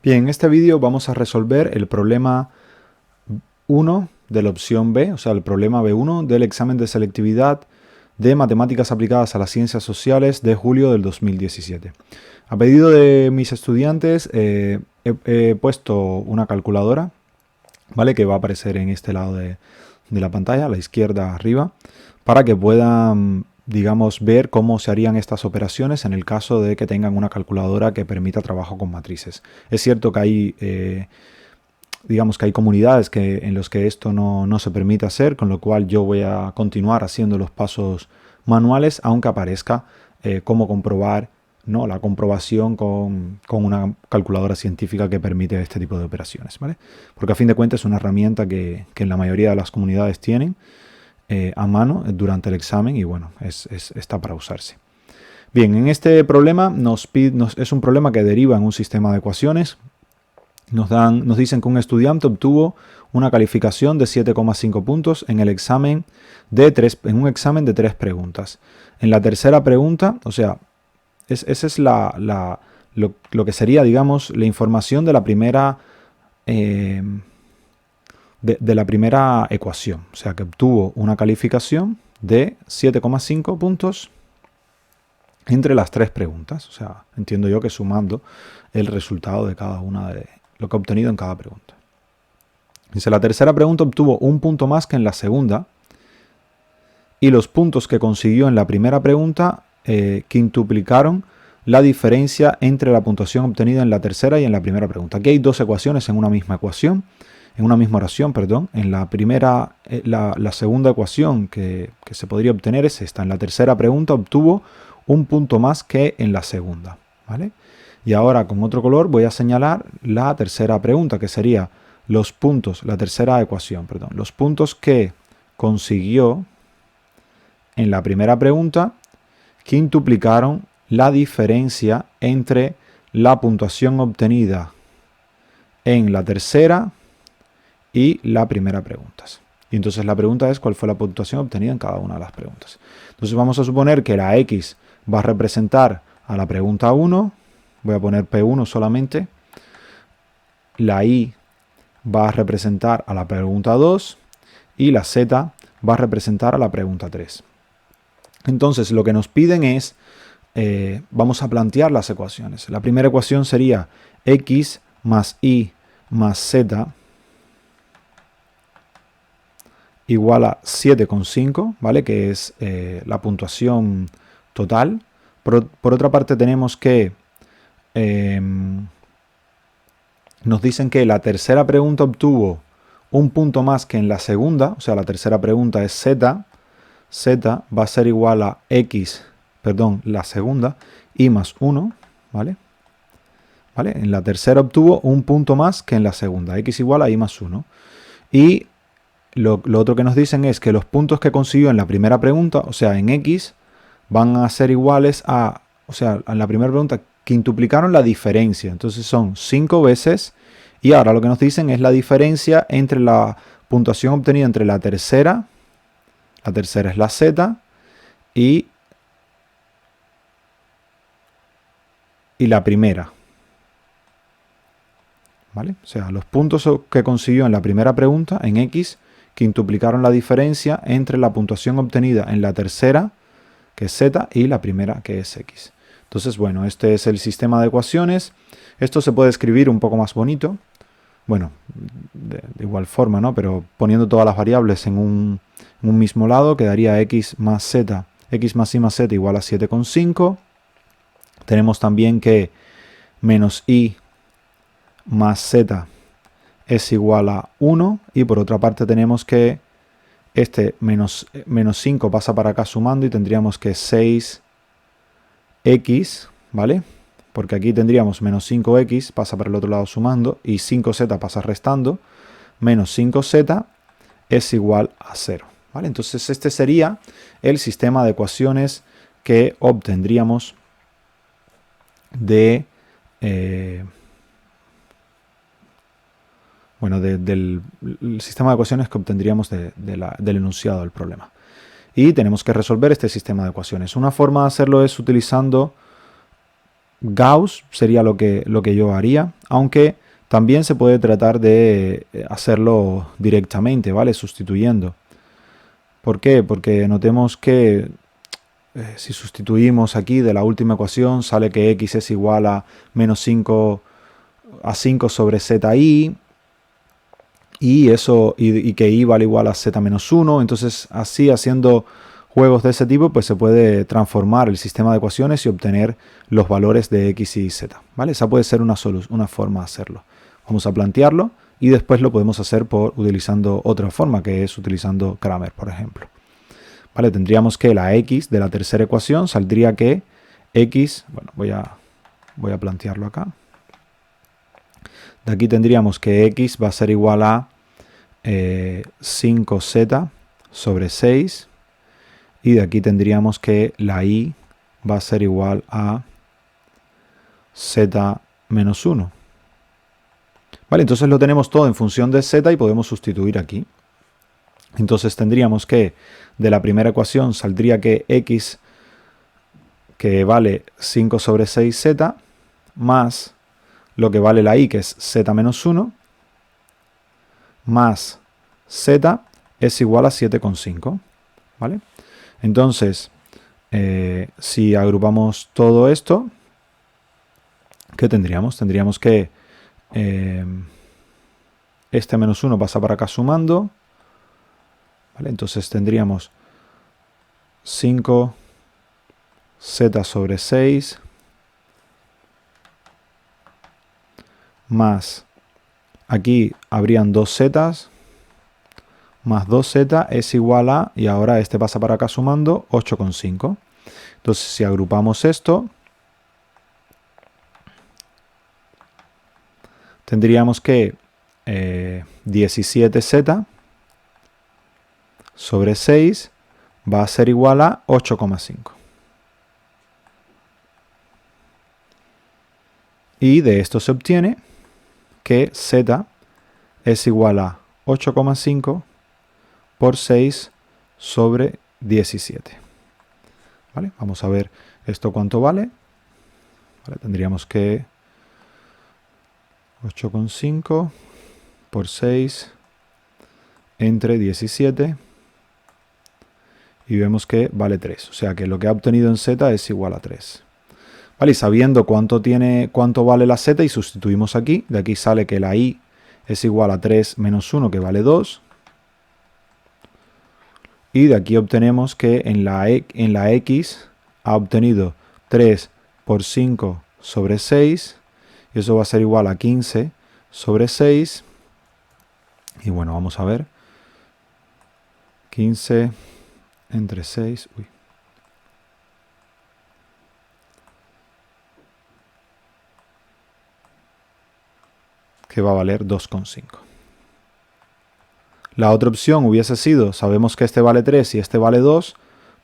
Bien, en este vídeo vamos a resolver el problema 1 de la opción B, o sea, el problema B1 del examen de selectividad de Matemáticas aplicadas a las Ciencias Sociales de julio del 2017. A pedido de mis estudiantes he puesto una calculadora, ¿vale? Que va a aparecer en este lado de la pantalla, a la izquierda arriba, para que puedan, digamos, ver cómo se harían estas operaciones en el caso de que tengan una calculadora que permita trabajo con matrices. Es cierto que hay, digamos que hay comunidades en las que esto no se permite hacer, con lo cual yo voy a continuar haciendo los pasos manuales, aunque aparezca cómo comprobar, ¿no?, la comprobación con una calculadora científica que permite este tipo de operaciones, ¿vale? Porque a fin de cuentas es una herramienta que en la mayoría de las comunidades tienen a mano durante el examen y bueno, está para usarse. Bien, en este problema es un problema que deriva en un sistema de ecuaciones. Nos dicen que un estudiante obtuvo una calificación de 7,5 puntos en el examen en un examen de 3 preguntas. En la tercera pregunta, o sea, esa es lo que sería, digamos, la información de la primera de la primera ecuación. O sea, que obtuvo una calificación de 7,5 puntos entre las 3 preguntas. O sea, entiendo yo que sumando el resultado de cada una de lo que ha obtenido en cada pregunta. Dice, la tercera pregunta obtuvo un punto más que en la segunda y los puntos que consiguió en la primera pregunta quintuplicaron la diferencia entre la puntuación obtenida en la tercera y en la primera pregunta. Aquí hay dos ecuaciones en una misma ecuación, en una misma oración, perdón. En la primera, la segunda ecuación que se podría obtener es esta. En la tercera pregunta obtuvo un punto más que en la segunda, ¿vale? Y ahora con otro color voy a señalar la tercera pregunta, que sería los puntos, la tercera ecuación, perdón, los puntos que consiguió en la primera pregunta quintuplicaron la diferencia entre la puntuación obtenida en la tercera y la primera pregunta. Y entonces la pregunta es cuál fue la puntuación obtenida en cada una de las preguntas. Entonces vamos a suponer que la X va a representar a la pregunta 1, voy a poner P1 solamente, la Y va a representar a la pregunta 2 y la Z va a representar a la pregunta 3. Entonces lo que nos piden es, vamos a plantear las ecuaciones. La primera ecuación sería X más Y más Z igual a 7,5, ¿vale? Que es la puntuación total. Por otra parte tenemos que nos dicen que la tercera pregunta obtuvo un punto más que en la segunda, o sea, la tercera pregunta es Z. Z va a ser igual a X, perdón, la segunda, Y más 1, ¿vale? ¿Vale? En la tercera obtuvo un punto más que en la segunda, X igual a Y más 1. Y lo otro que nos dicen es que los puntos que consiguió en la primera pregunta, o sea, en X, van a ser iguales a, o sea, en la primera pregunta quintuplicaron la diferencia. Entonces son 5 veces. Y ahora lo que nos dicen es la diferencia entre la puntuación obtenida entre la tercera es la Z, y la primera. ¿Vale? O sea, los puntos que consiguió en la primera pregunta, en X, quintuplicaron la diferencia entre la puntuación obtenida en la tercera, que es Z, y la primera, que es X. Entonces, bueno, este es el sistema de ecuaciones. Esto se puede escribir un poco más bonito. Bueno, de igual forma, ¿no? Pero poniendo todas las variables en un mismo lado, quedaría X más Z, X más Y más Z igual a 7,5. Tenemos también que menos Y más Z es igual a 1. Y por otra parte tenemos que este menos 5 pasa para acá sumando y tendríamos que 6X, ¿vale? Porque aquí tendríamos menos 5X, pasa para el otro lado sumando, y 5Z pasa restando, menos 5Z es igual a 0. ¿Vale? Entonces este sería el sistema de ecuaciones que obtendríamos del sistema de ecuaciones que obtendríamos del enunciado del problema. Y tenemos que resolver este sistema de ecuaciones. Una forma de hacerlo es utilizando Gauss sería lo que yo haría, aunque también se puede tratar de hacerlo directamente, ¿vale? Sustituyendo. ¿Por qué? Porque notemos que si sustituimos aquí de la última ecuación, sale que x es igual a menos 5 sobre zi, y eso, y que y vale igual a z menos 1. Entonces, así, haciendo juegos de ese tipo, pues se puede transformar el sistema de ecuaciones y obtener los valores de x y z, ¿vale? Esa puede ser una forma de hacerlo. Vamos a plantearlo y después lo podemos hacer utilizando otra forma, que es utilizando Cramer, por ejemplo. ¿Vale? Tendríamos que la x de la tercera ecuación saldría que x, bueno, voy a plantearlo acá. De aquí tendríamos que x va a ser igual a 5z sobre 6. Y de aquí tendríamos que la y va a ser igual a z menos 1. Vale, entonces lo tenemos todo en función de z y podemos sustituir aquí. Entonces tendríamos que de la primera ecuación saldría que x, que vale 5 sobre 6z, más lo que vale la y, que es z menos 1, más z es igual a 7,5. ¿Vale? Entonces, si agrupamos todo esto, ¿qué tendríamos? Tendríamos que este menos 1 pasa para acá sumando. ¿Vale? Entonces tendríamos 5z sobre 6 más, aquí habrían 2z, más 2z es igual a, y ahora este pasa para acá sumando, 8,5. Entonces, si agrupamos esto, tendríamos que 17z sobre 6 va a ser igual a 8,5. Y de esto se obtiene que z es igual a 8,5 por 6 sobre 17. ¿Vale? Vamos a ver esto cuánto vale. Vale, tendríamos que 8,5 por 6 entre 17. Y vemos que vale 3. O sea que lo que ha obtenido en z es igual a 3. Vale, y sabiendo cuánto vale la z, y sustituimos aquí. De aquí sale que la y es igual a 3 menos 1, que vale 2. Y de aquí obtenemos que en la x ha obtenido 3 por 5 sobre 6. Y eso va a ser igual a 15 sobre 6. Y bueno, vamos a ver. 15 entre 6. Uy. Que va a valer 2,5. La otra opción hubiese sido, sabemos que este vale 3 y este vale 2,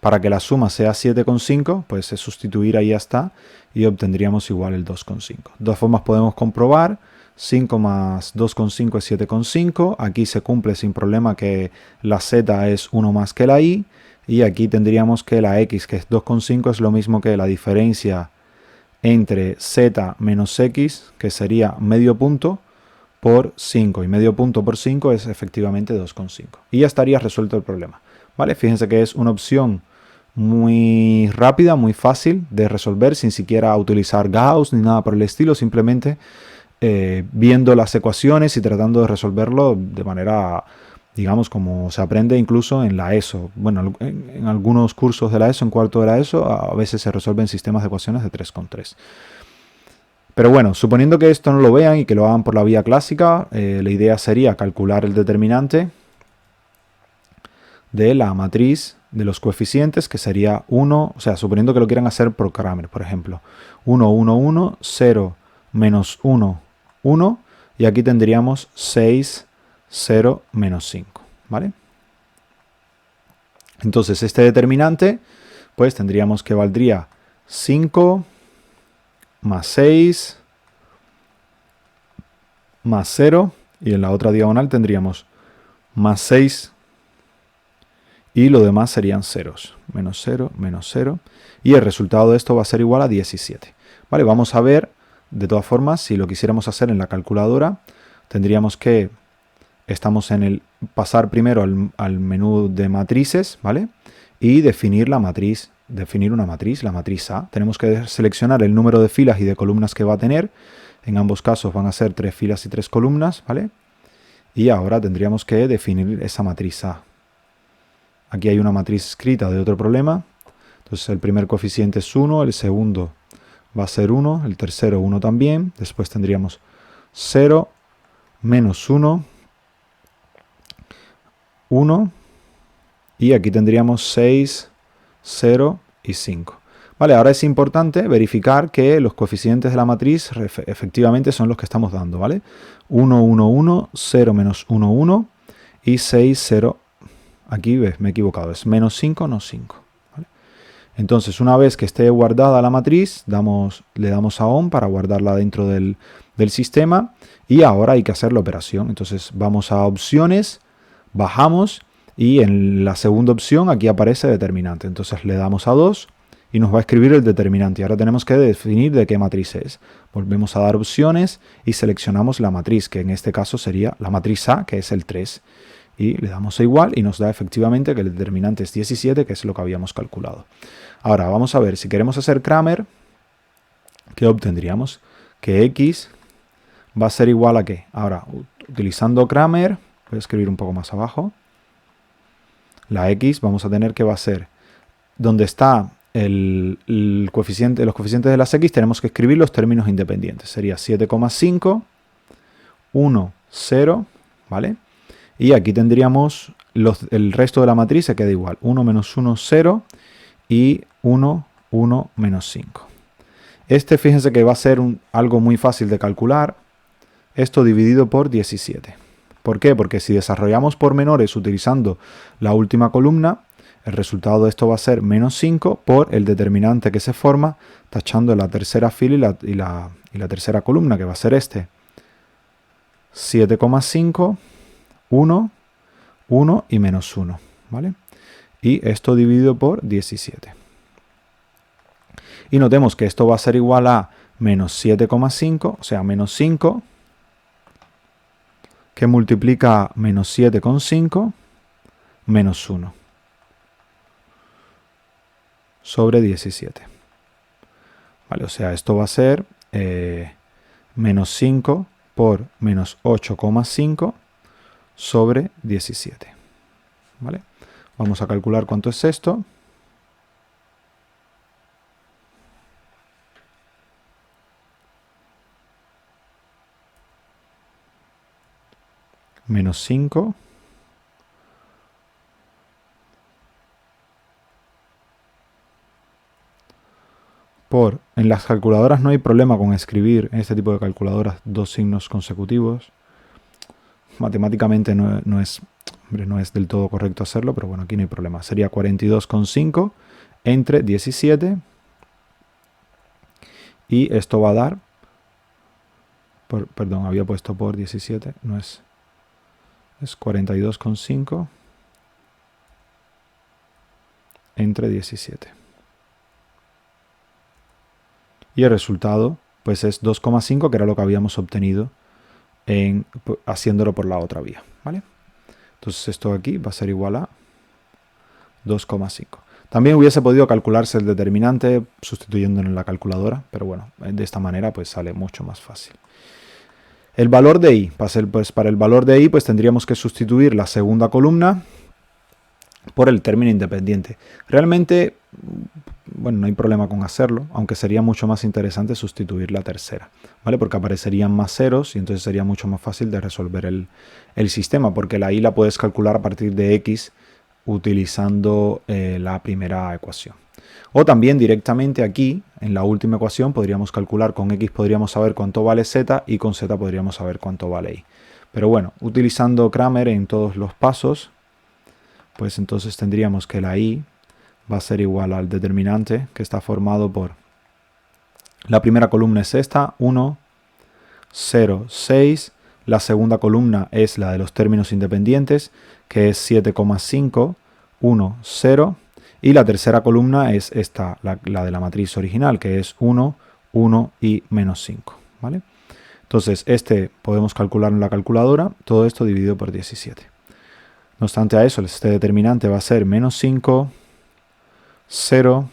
para que la suma sea 7,5, pues es sustituir, ahí ya está, y obtendríamos igual el 2,5. De todas formas podemos comprobar, 5 más 2,5 es 7,5, aquí se cumple sin problema que la z es 1 más que la y, y aquí tendríamos que la x, que es 2,5, es lo mismo que la diferencia entre z menos x, que sería medio punto, por 5, y medio punto por 5 es efectivamente 2,5. Y ya estaría resuelto el problema. ¿Vale? Fíjense que es una opción muy rápida, muy fácil de resolver, sin siquiera utilizar Gauss ni nada por el estilo, simplemente viendo las ecuaciones y tratando de resolverlo de manera, digamos, como se aprende incluso en la ESO. Bueno, en algunos cursos de la ESO, en cuarto de la ESO, a veces se resuelven sistemas de ecuaciones de 3,3. Pero bueno, suponiendo que esto no lo vean y que lo hagan por la vía clásica, la idea sería calcular el determinante de la matriz de los coeficientes, que sería 1, o sea, suponiendo que lo quieran hacer por Cramer, por ejemplo. 1, 1, 1, 0, menos 1, 1, y aquí tendríamos 6, 0, menos 5, ¿vale? Entonces, este determinante, pues tendríamos que valdría 5 más 6 más 0, y en la otra diagonal tendríamos más 6, y lo demás serían ceros. Menos 0, y el resultado de esto va a ser igual a 17. Vale, vamos a ver, de todas formas, si lo quisiéramos hacer en la calculadora, tendríamos que, estamos en el pasar primero al menú de matrices, ¿vale? Y definir la matriz, definir una matriz, la matriz A. Tenemos que seleccionar el número de filas y de columnas que va a tener. En ambos casos van a ser 3 filas y 3 columnas, ¿vale? Y ahora tendríamos que definir esa matriz A. Aquí hay una matriz escrita de otro problema. Entonces el primer coeficiente es 1, el segundo va a ser 1, el tercero 1 también. Después tendríamos 0, menos 1, 1. Y aquí tendríamos 6, 0 y 5. Vale, ahora es importante verificar que los coeficientes de la matriz efectivamente son los que estamos dando, ¿vale? 1, 1, 1, 0, menos 1, 1 y 6, 0. Aquí ves, me he equivocado, es menos 5, no 5. ¿Vale? Entonces, una vez que esté guardada la matriz, le damos a ON para guardarla dentro del sistema y ahora hay que hacer la operación. Entonces, vamos a opciones, bajamos y en la segunda opción aquí aparece determinante. Entonces, le damos a 2 y nos va a escribir el determinante. Y ahora tenemos que definir de qué matriz es. Volvemos a dar opciones y seleccionamos la matriz, que en este caso sería la matriz A, que es el 3. Y le damos a igual y nos da efectivamente que el determinante es 17, que es lo que habíamos calculado. Ahora vamos a ver, si queremos hacer Cramer, ¿qué obtendríamos? Que X va a ser igual a ¿qué? Ahora, utilizando Cramer, voy a escribir un poco más abajo. La X vamos a tener que va a ser, donde está el coeficiente, los coeficientes de las X, tenemos que escribir los términos independientes. Sería 7,5, 1, 0, ¿vale? Y aquí tendríamos el resto de la matriz se queda igual. 1 menos 1, 0 y 1, 1 menos 5. Fíjense que va a ser algo muy fácil de calcular. Esto dividido por 17. ¿Por qué? Porque si desarrollamos pormenores utilizando la última columna, el resultado de esto va a ser menos 5 por el determinante que se forma tachando la tercera fila y la tercera columna, que va a ser este. 7,5, 1, 1 y menos 1, ¿vale? Y esto dividido por 17. Y notemos que esto va a ser igual a menos 7,5, o sea, menos 5, que multiplica menos 7,5, menos 1, sobre 17. Vale, o sea, esto va a ser menos 5 por menos 8,5 sobre 17. ¿Vale? Vamos a calcular cuánto es esto. Menos 5 por... En las calculadoras no hay problema con escribir en este tipo de calculadoras dos signos consecutivos. Matemáticamente no es del todo correcto hacerlo, pero bueno, aquí no hay problema. Sería 42,5 entre 17 y esto va a dar... perdón, había puesto por 17, no es... Es 42,5 entre 17. Y el resultado pues es 2,5, que era lo que habíamos obtenido haciéndolo por la otra vía, ¿vale? Entonces esto de aquí va a ser igual a 2,5. También hubiese podido calcularse el determinante sustituyéndolo en la calculadora, pero bueno, de esta manera pues sale mucho más fácil. El valor de i, para el valor de i pues tendríamos que sustituir la segunda columna por el término independiente. Realmente, bueno, no hay problema con hacerlo, aunque sería mucho más interesante sustituir la tercera, ¿vale? Porque aparecerían más ceros y entonces sería mucho más fácil de resolver el sistema, porque la i la puedes calcular a partir de x utilizando la primera ecuación. O también directamente aquí, en la última ecuación, podríamos calcular con x, podríamos saber cuánto vale z y con z podríamos saber cuánto vale i. Pero bueno, utilizando Cramer en todos los pasos, pues entonces tendríamos que la i va a ser igual al determinante, que está formado por... La primera columna es esta, 1, 0, 6. La segunda columna es la de los términos independientes, que es 7,5, 1, 0. Y la tercera columna es esta, la de la matriz original, que es 1, 1 y menos 5, ¿vale? Entonces, podemos calcular en la calculadora, todo esto dividido por 17. No obstante a eso, este determinante va a ser menos 5, 0,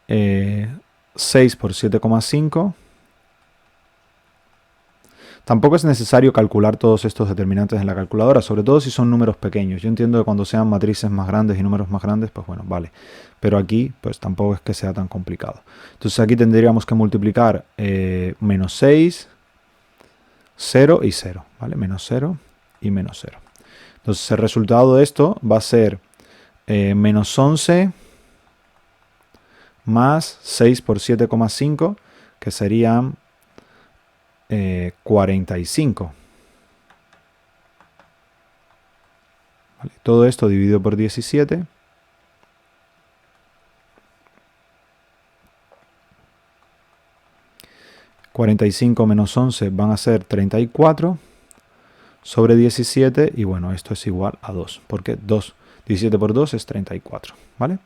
6 por 7,5. Tampoco es necesario calcular todos estos determinantes en la calculadora, sobre todo si son números pequeños. Yo entiendo que cuando sean matrices más grandes y números más grandes, pues bueno, vale. Pero aquí, pues tampoco es que sea tan complicado. Entonces aquí tendríamos que multiplicar menos 6, 0 y 0, ¿vale? Menos 0 y menos 0. Entonces el resultado de esto va a ser menos 11 más 6 por 7,5, que serían 45. ¿Vale? Todo esto dividido por 17. ...45 menos 11 van a ser 34... sobre 17... y bueno, esto es igual a 2... porque 17 por 2 es 34... ¿vale?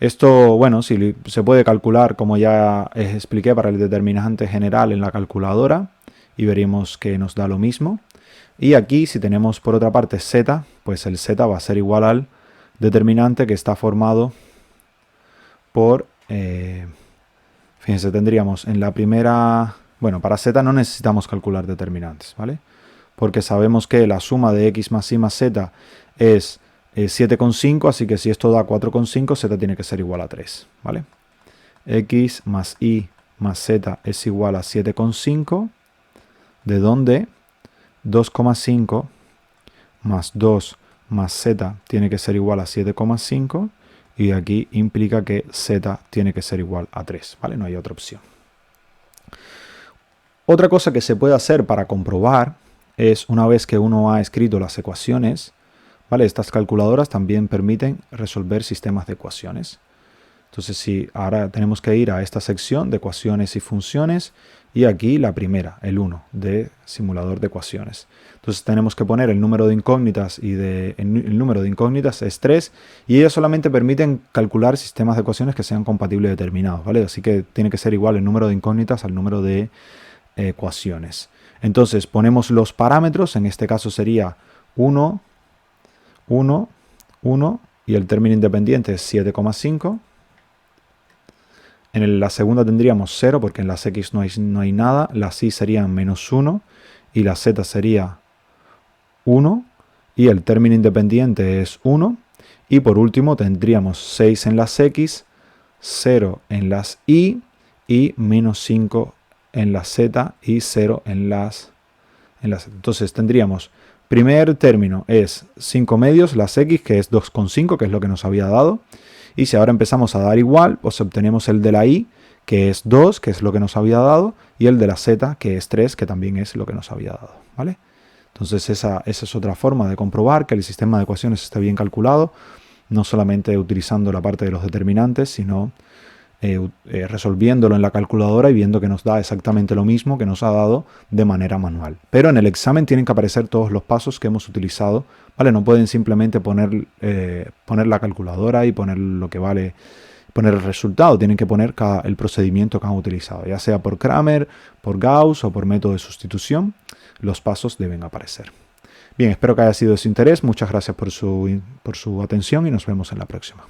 Esto, bueno, sí, se puede calcular, como ya expliqué, para el determinante general en la calculadora, y veremos que nos da lo mismo. Y aquí, si tenemos por otra parte z, pues el z va a ser igual al determinante que está formado por... fíjense, tendríamos en la primera... Bueno, para z no necesitamos calcular determinantes, ¿vale? Porque sabemos que la suma de x más y más z es 7,5, así que si esto da 4,5, z tiene que ser igual a 3, ¿vale? X más y más z es igual a 7,5, de donde 2,5 más 2 más z tiene que ser igual a 7,5, y aquí implica que z tiene que ser igual a 3, ¿vale? No hay otra opción. Otra cosa que se puede hacer para comprobar es, una vez que uno ha escrito las ecuaciones, ¿vale? Estas calculadoras también permiten resolver sistemas de ecuaciones. Entonces, si ahora tenemos que ir a esta sección de ecuaciones y funciones, y aquí la primera, el 1, de simulador de ecuaciones. Entonces tenemos que poner el número de incógnitas, y el número de incógnitas es 3, y ellas solamente permiten calcular sistemas de ecuaciones que sean compatibles determinados, ¿vale? Así que tiene que ser igual el número de incógnitas al número de ecuaciones. Entonces ponemos los parámetros, en este caso sería 1, 1, 1, y el término independiente es 7,5. En la segunda tendríamos 0, porque en las x no hay nada. Las y serían menos 1, y la z sería 1, y el término independiente es 1. Y por último tendríamos 6 en las x, 0 en las y menos 5 en la z, y 0 en las z. Entonces tendríamos... Primer término es 5 medios, las x, que es 2,5, que es lo que nos había dado. Y si ahora empezamos a dar igual, pues obtenemos el de la y, que es 2, que es lo que nos había dado, y el de la z, que es 3, que también es lo que nos había dado, ¿vale? Entonces esa es otra forma de comprobar que el sistema de ecuaciones esté bien calculado, no solamente utilizando la parte de los determinantes, sino resolviéndolo en la calculadora y viendo que nos da exactamente lo mismo que nos ha dado de manera manual. Pero en el examen tienen que aparecer todos los pasos que hemos utilizado, ¿vale? No pueden simplemente poner la calculadora y poner lo que vale, poner el resultado. Tienen que poner el procedimiento que han utilizado, ya sea por Cramer, por Gauss o por método de sustitución. Los pasos deben aparecer. Bien, espero que haya sido de su interés. Muchas gracias por su atención y nos vemos en la próxima.